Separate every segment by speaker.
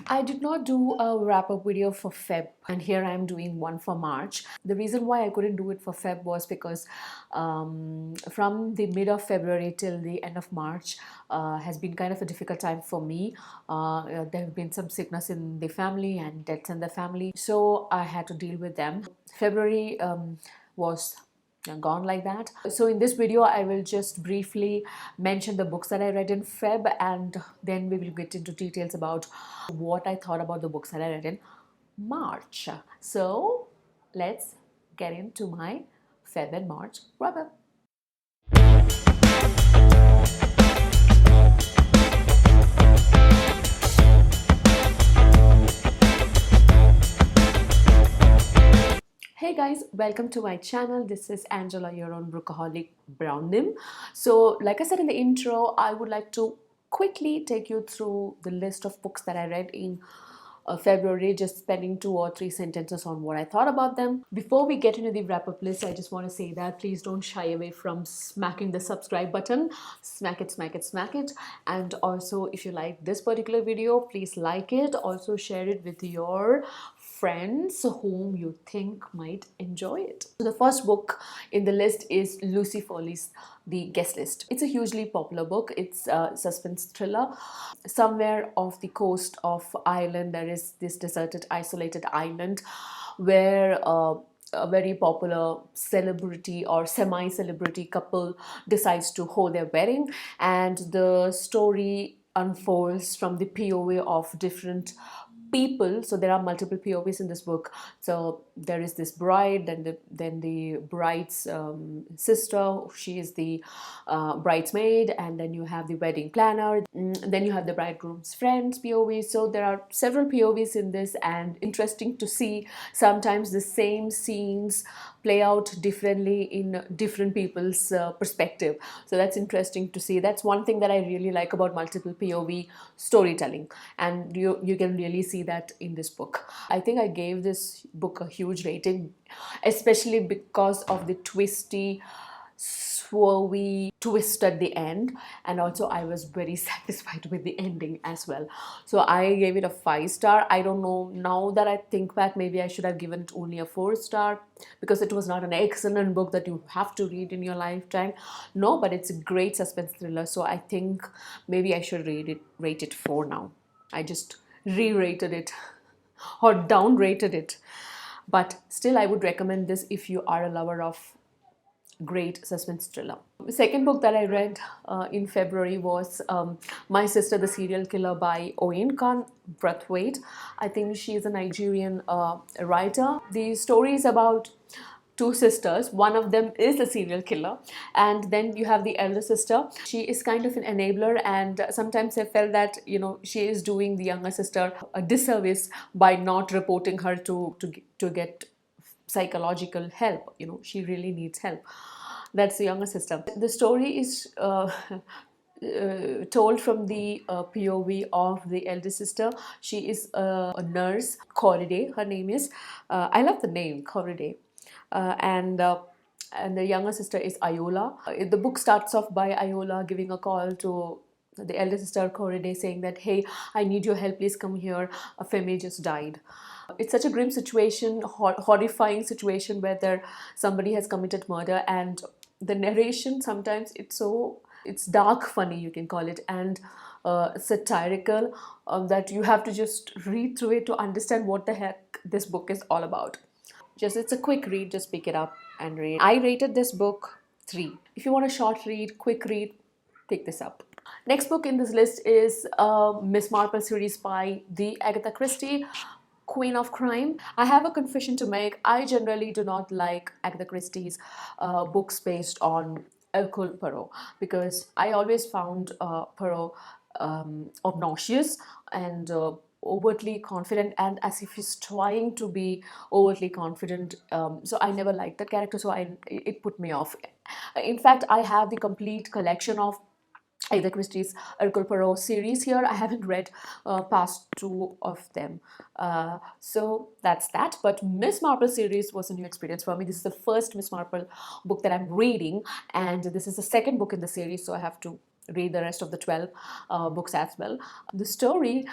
Speaker 1: I did not do a wrap-up video for Feb, and here I am doing one for March. The reason why I couldn't do it for Feb was because from the mid of February till the end of March has been kind of a difficult time for me. There have been some sickness in the family and deaths in the family, so I had to deal with them. February was gone like that. So in this video I will just briefly mention the books that I read in Feb, and then we will get into details about what I thought about the books that I read in March. So let's get into my Feb and March wrap up. Hey guys, welcome to my channel. This is Angela, your own Brookaholic Brownim. So like I said in the intro, I would like to quickly take you through the list of books that I read in February, just spending 2 or 3 sentences on what I thought about them. Before we get into the wrap-up list, I just want to say that please don't shy away from smacking the subscribe button. Smack it, smack it, smack it. And also, if you like this particular video, please like it. Also share it with your friends whom you think might enjoy it. So the first book in the list is Lucy Foley's The Guest List. It's a hugely popular book. It's a suspense thriller. Somewhere off the coast of Ireland, there is this deserted, isolated island where a very popular celebrity or semi-celebrity couple decides to hold their wedding, and the story unfolds from the POV of different people. So there are multiple POVs in this book. So there is this bride, then the bride's sister, she is the bridesmaid, and then you have the wedding planner, then you have the bridegroom's friends POV. So there are several POVs in this, and interesting to see sometimes the same scenes play out differently in different people's perspective. So that's interesting to see. That's one thing that I really like about multiple POV storytelling, and you can really see that in this book. I think I gave this book a huge rating, especially because of the twisty, swervy twist at the end, and also I was very satisfied with the ending as well. So I gave it a 5-star. I don't know, now that I think back, maybe I should have given it only a 4-star, because it was not an excellent book that you have to read in your lifetime. No, but it's a great suspense thriller, so I think maybe I should rate it 4 now. I just re-rated it or down-rated it, but still I would recommend this if you are a lover of great suspense thriller. The second book that I read in February was My Sister the Serial Killer by Oyinkan Brathwaite. I think she is a Nigerian writer. The story is about 2 sisters. One of them is a serial killer, and then you have the elder sister. She is kind of an enabler, and sometimes I felt that, you know, she is doing the younger sister a disservice by not reporting her to get psychological help. You know, she really needs help. That's the younger sister. The story is told from the POV of the elder sister. She is a nurse, Corriday, her name is. I love the name, Corriday. And the younger sister is Iola. The book starts off by Iola giving a call to the elder sister Corriday, saying that, hey, I need your help, please come here, a Femi just died. It's such a grim situation, horrifying situation, where somebody has committed murder, and the narration sometimes it's dark funny, you can call it, and satirical, that you have to just read through it to understand what the heck this book is all about. It's a quick read, just pick it up and read. I rated this book 3. If you want a short read, quick read, pick this up. Next book in this list is Miss Marple series by the Agatha Christie, Queen of Crime. I have a confession to make. I generally do not like Agatha Christie's books based on Hercule Poirot, because I always found Poirot obnoxious and overtly confident, and as if he's trying to be overtly confident. So I never liked that character, so it put me off. In fact, I have the complete collection of Agatha Christie's Hercule Poirot series here. I haven't read past 2 of them. So that's that. But Miss Marple series was a new experience for me. This is the first Miss Marple book that I'm reading, and this is the second book in the series, so I have to read the rest of the 12 books as well. The story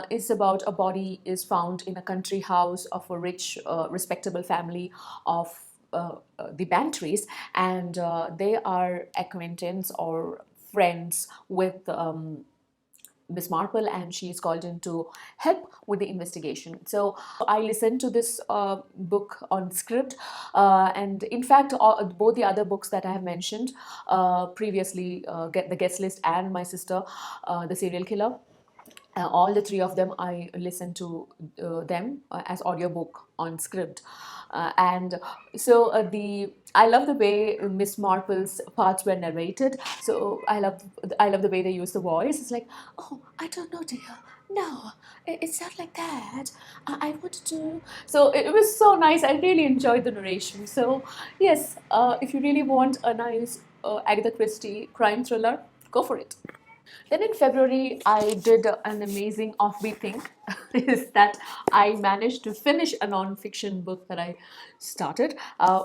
Speaker 1: is about a body is found in a country house of a rich, respectable family of the Bantries, and they are acquaintance or friends with Miss Marple, and she is called in to help with the investigation. So I listened to this book on script, and in fact, both the other books that I have mentioned previously, Get the Guest List and My Sister, The Serial Killer, all the three of them I listened to them as audiobook on script. And so the I love the way Miss Marple's parts were narrated. So I love the way they use the voice. It's like, oh, I don't know, dear. No, it's not like that. I want to. So it was so nice. I really enjoyed the narration. So yes, if you really want a nice Agatha Christie crime thriller, go for it. Then in February, I did an amazing offbeat thing is that I managed to finish a non-fiction book that I started,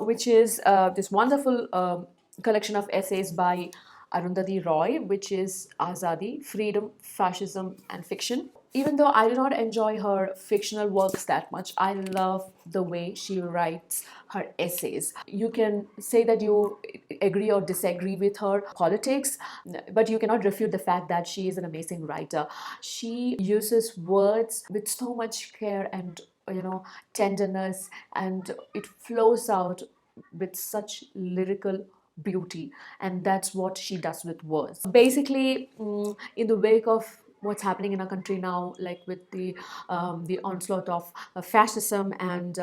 Speaker 1: which is this wonderful collection of essays by Arundhati Roy, which is Azadi, Freedom, Fascism, and Fiction. Even though I do not enjoy her fictional works that much, I love the way she writes her essays. You can say that you agree or disagree with her politics, but you cannot refute the fact that she is an amazing writer. She uses words with so much care and tenderness, and it flows out with such lyrical beauty, and that's what she does with words. Basically, in the wake of what's happening in our country now, like with the onslaught of fascism and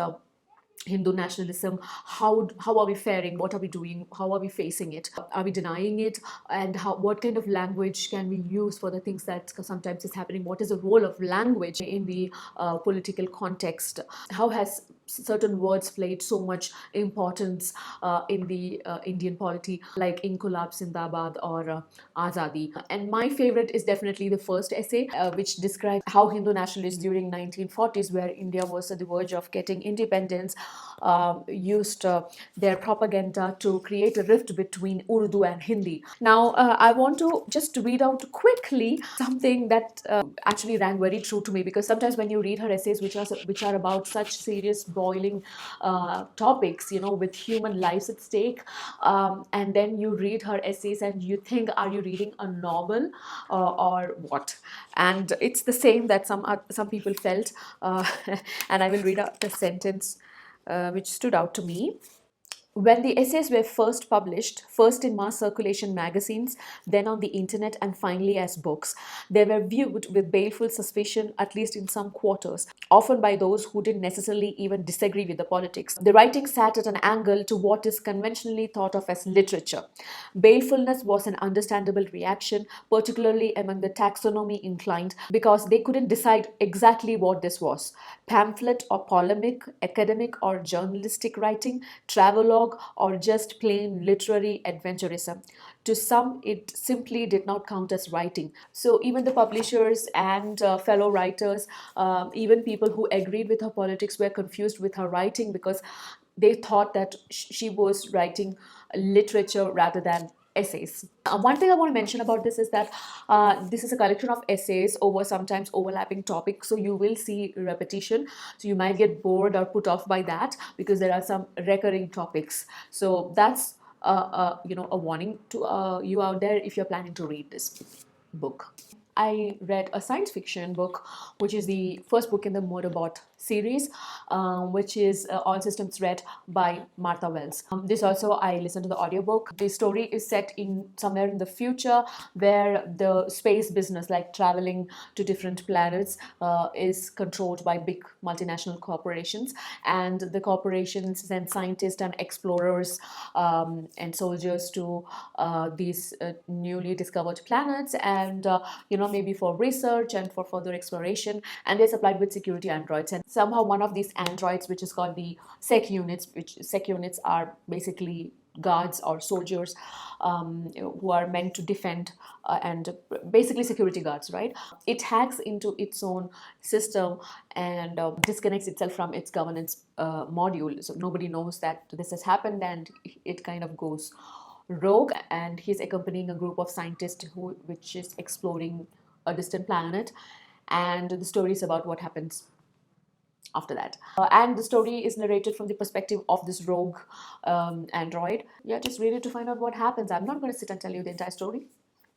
Speaker 1: Hindu nationalism, how are we faring? What are we doing? How are we facing it? Are we denying it? And what kind of language can we use for the things that sometimes is happening? What is the role of language in the political context? How has certain words played so much importance in the Indian polity, like Inkulab Zindabad or Azadi. And my favorite is definitely the first essay, which describes how Hindu nationalists during 1940s, where India was at the verge of getting independence, used their propaganda to create a rift between Urdu and Hindi. Now, I want to just read out quickly something that actually rang very true to me, because sometimes when you read her essays, which are about such serious, boiling topics, with human lives at stake, and then you read her essays and you think, are you reading a novel or what? And it's the same that some people felt, and I will read out the sentence which stood out to me. When the essays were first published, first in mass circulation magazines, then on the internet, and finally as books, they were viewed with baleful suspicion, at least in some quarters, often by those who didn't necessarily even disagree with the politics. The writing sat at an angle to what is conventionally thought of as literature. Balefulness was an understandable reaction, particularly among the taxonomy inclined, because they couldn't decide exactly what this was: pamphlet or polemic, academic or journalistic writing, travelogue, or just plain literary adventurism. To some, it simply did not count as writing. So, even the publishers and fellow writers, even people who agreed with her politics, were confused with her writing, because they thought that she was writing literature rather than essays. One thing I want to mention about this is that this is a collection of essays over sometimes overlapping topics, so you will see repetition. So you might get bored or put off by that, because there are some recurring topics. So that's a warning to you out there if you're planning to read this book. I read a science fiction book, which is the first book in the Murderbot series, which is All Systems Red by Martha Wells. This also, I listened to the audiobook. The story is set in somewhere in the future, where the space business, like traveling to different planets, is controlled by big multinational corporations. And the corporations send scientists and explorers and soldiers to these newly discovered planets, and maybe for research and for further exploration, and they're supplied with security androids. And somehow one of these androids, which is called the sec units, which sec units are basically guards or soldiers who are meant to defend and basically security guards, right? It hacks into its own system and disconnects itself from its governance module, so nobody knows that this has happened, and it kind of goes rogue, and he's accompanying a group of scientists which is exploring a distant planet, and the story is about what happens after that. And the story is narrated from the perspective of this rogue android. Yeah, just read it to find out what happens. I'm not going to sit and tell you the entire story.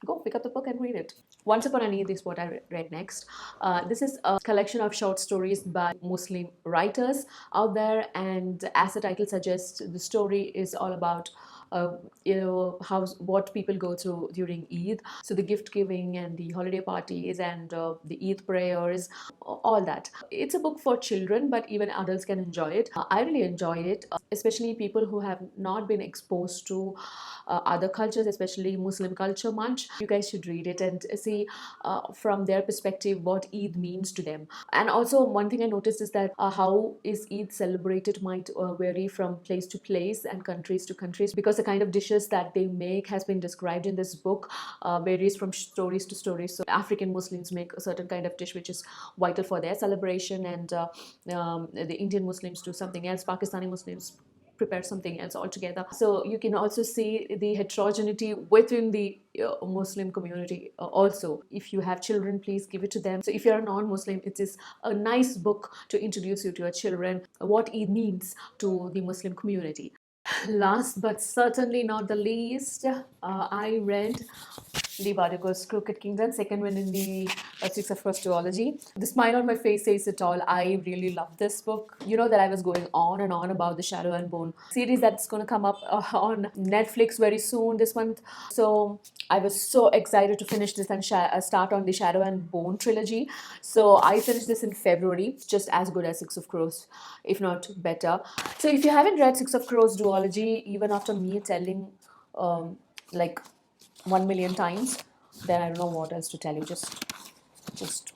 Speaker 1: Go pick up the book and read it. Once Upon an Eid is what I read next. This is a collection of short stories by Muslim writers out there, and as the title suggests, the story is all about how what people go through during Eid. So the gift giving and the holiday parties and the Eid prayers, all that. It's a book for children, but even adults can enjoy it. I really enjoyed it, especially people who have not been exposed to other cultures, especially Muslim culture much. You guys should read it and see from their perspective what Eid means to them. And also, one thing I noticed is that how is Eid celebrated might vary from place to place and countries to countries, because the kind of dishes that they make has been described in this book varies from stories to stories. So African Muslims make a certain kind of dish which is vital for their celebration, and the Indian Muslims do something else, Pakistani Muslims prepare something else altogether. So you can also see the heterogeneity within the Muslim community also. If you have children, please give it to them. So if you're a non-Muslim, it is a nice book to introduce you to your children what Eid means to the Muslim community. Last but certainly not the least, I read Lee Bardugo's Crooked Kingdom, second one in the Six of Cross duology. The smile on my face says it all. I really love this book. You know that I was going on and on about the Shadow and Bone series that's going to come up on Netflix very soon this month. So I was so excited to finish this and start on the Shadow and Bone trilogy. So I finished this in February. It's just as good as Six of Crows, if not better. So if you haven't read Six of Crows duology, even after me telling like 1 million times, then I don't know what else to tell you. Just